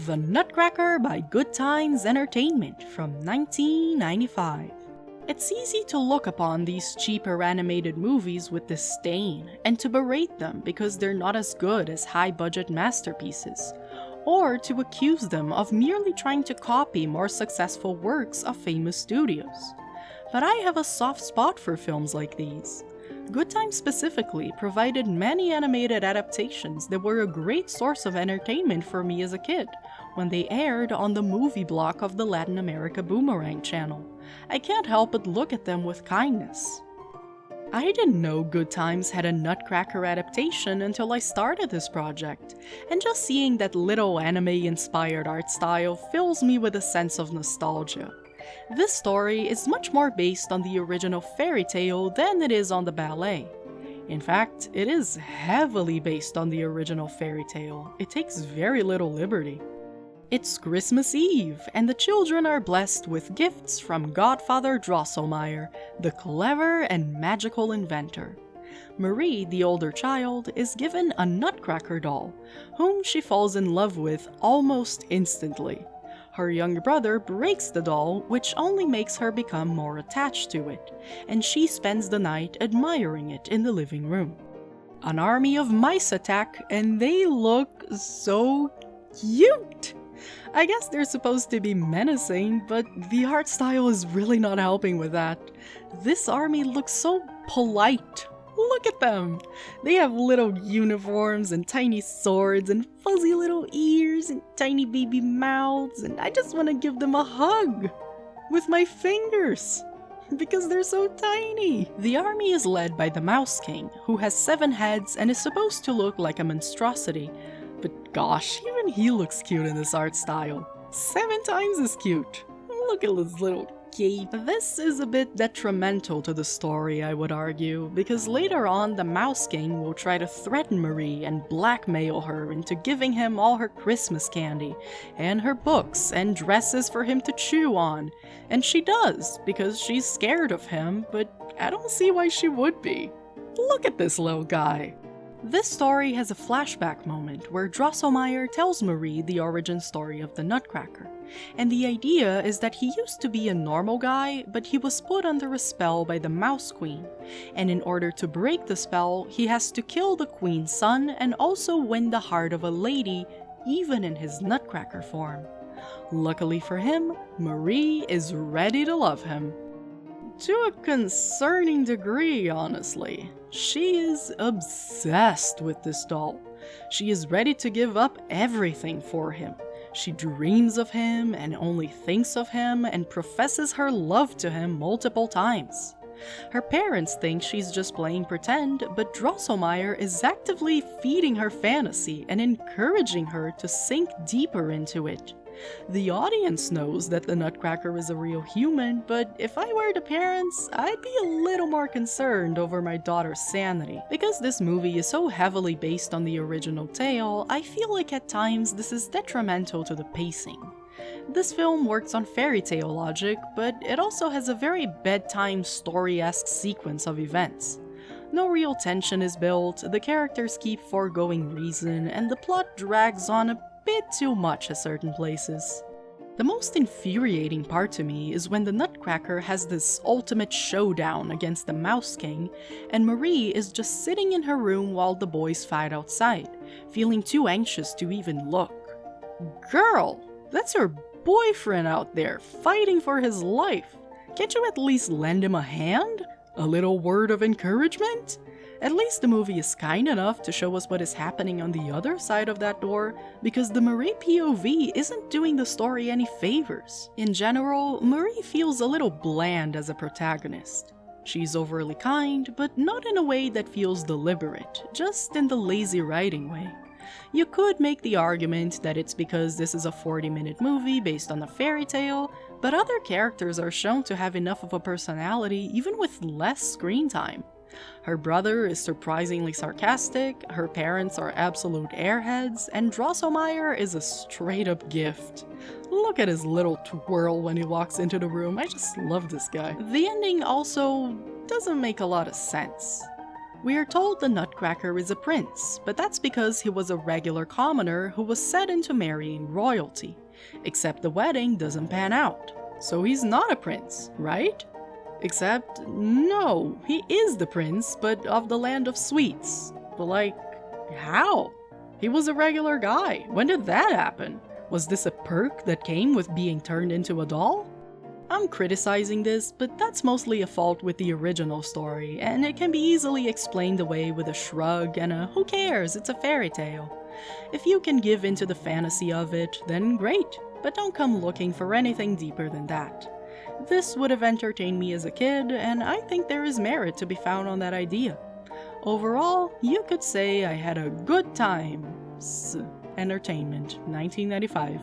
The Nutcracker by Goodtimes Entertainment from 1995. It's easy to look upon these cheaper animated movies with disdain and to berate them because they're not as good as high-budget masterpieces, or to accuse them of merely trying to copy more successful works of famous studios. But I have a soft spot for films like these. Goodtimes specifically provided many animated adaptations that were a great source of entertainment for me as a kid, when they aired on the movie block of the Latin America Boomerang channel. I can't help but look at them with kindness. I didn't know Goodtimes had a Nutcracker adaptation until I started this project, and just seeing that little anime-inspired art style fills me with a sense of nostalgia. This story is much more based on the original fairy tale than it is on the ballet. In fact, it is heavily based on the original fairy tale. It takes very little liberty. It's Christmas Eve, and the children are blessed with gifts from Godfather Drosselmeyer, the clever and magical inventor. Marie, the older child, is given a Nutcracker doll, whom she falls in love with almost instantly. Her younger brother breaks the doll, which only makes her become more attached to it, and she spends the night admiring it in the living room. An army of mice attack, and they look so cute! I guess they're supposed to be menacing, but the art style is really not helping with that. This army looks so polite. Look at them! They have little uniforms and tiny swords and fuzzy little ears and tiny baby mouths, and I just want to give them a hug with my fingers because they're so tiny. The army is led by the Mouse King, who has 7 heads and is supposed to look like a monstrosity, but gosh, even he looks cute in this art style. 7 times as cute. Look at his little cape. This is a bit detrimental to the story, I would argue, because later on the Mouse King will try to threaten Marie and blackmail her into giving him all her Christmas candy, and her books and dresses for him to chew on. And she does, because she's scared of him, but I don't see why she would be. Look at this little guy. This story has a flashback moment where Drosselmeyer tells Marie the origin story of the Nutcracker, and the idea is that he used to be a normal guy, but he was put under a spell by the Mouse Queen, and in order to break the spell, he has to kill the Queen's son and also win the heart of a lady, even in his Nutcracker form. Luckily for him, Marie is ready to love him. To a concerning degree, honestly. She is obsessed with this doll. She is ready to give up everything for him. She dreams of him and only thinks of him and professes her love to him multiple times. Her parents think she's just playing pretend, but Drosselmeyer is actively feeding her fantasy and encouraging her to sink deeper into it. The audience knows that the Nutcracker is a real human, but if I were the parents, I'd be a little more concerned over my daughter's sanity. Because this movie is so heavily based on the original tale, I feel like at times this is detrimental to the pacing. This film works on fairy tale logic, but it also has a very bedtime story-esque sequence of events. No real tension is built, the characters keep foregoing reason, and the plot drags on a bit too much at certain places. The most infuriating part to me is when the Nutcracker has this ultimate showdown against the Mouse King, and Marie is just sitting in her room while the boys fight outside, feeling too anxious to even look. Girl, that's your boyfriend out there, fighting for his life. Can't you at least lend him a hand? A little word of encouragement? At least the movie is kind enough to show us what is happening on the other side of that door, because the Marie POV isn't doing the story any favors. In general, Marie feels a little bland as a protagonist. She's overly kind, but not in a way that feels deliberate, just in the lazy writing way. You could make the argument that it's because this is a 40-minute movie based on a fairy tale, but other characters are shown to have enough of a personality even with less screen time. Her brother is surprisingly sarcastic, her parents are absolute airheads, and Drosselmeyer is a straight-up gift. Look at his little twirl when he walks into the room, I just love this guy. The ending also doesn't make a lot of sense. We are told the Nutcracker is a prince, but that's because he was a regular commoner who was set into marrying royalty. Except the wedding doesn't pan out. So he's not a prince, right? Except, no, he is the prince, but of the land of sweets. But like, how? He was a regular guy. When did that happen? Was this a perk that came with being turned into a doll? I'm criticizing this, but that's mostly a fault with the original story, and it can be easily explained away with a shrug and a who cares, it's a fairy tale. If you can give into the fantasy of it, then great, but don't come looking for anything deeper than that. This would have entertained me as a kid, and I think there is merit to be found on that idea. Overall, you could say I had a good time. Entertainment, 1995.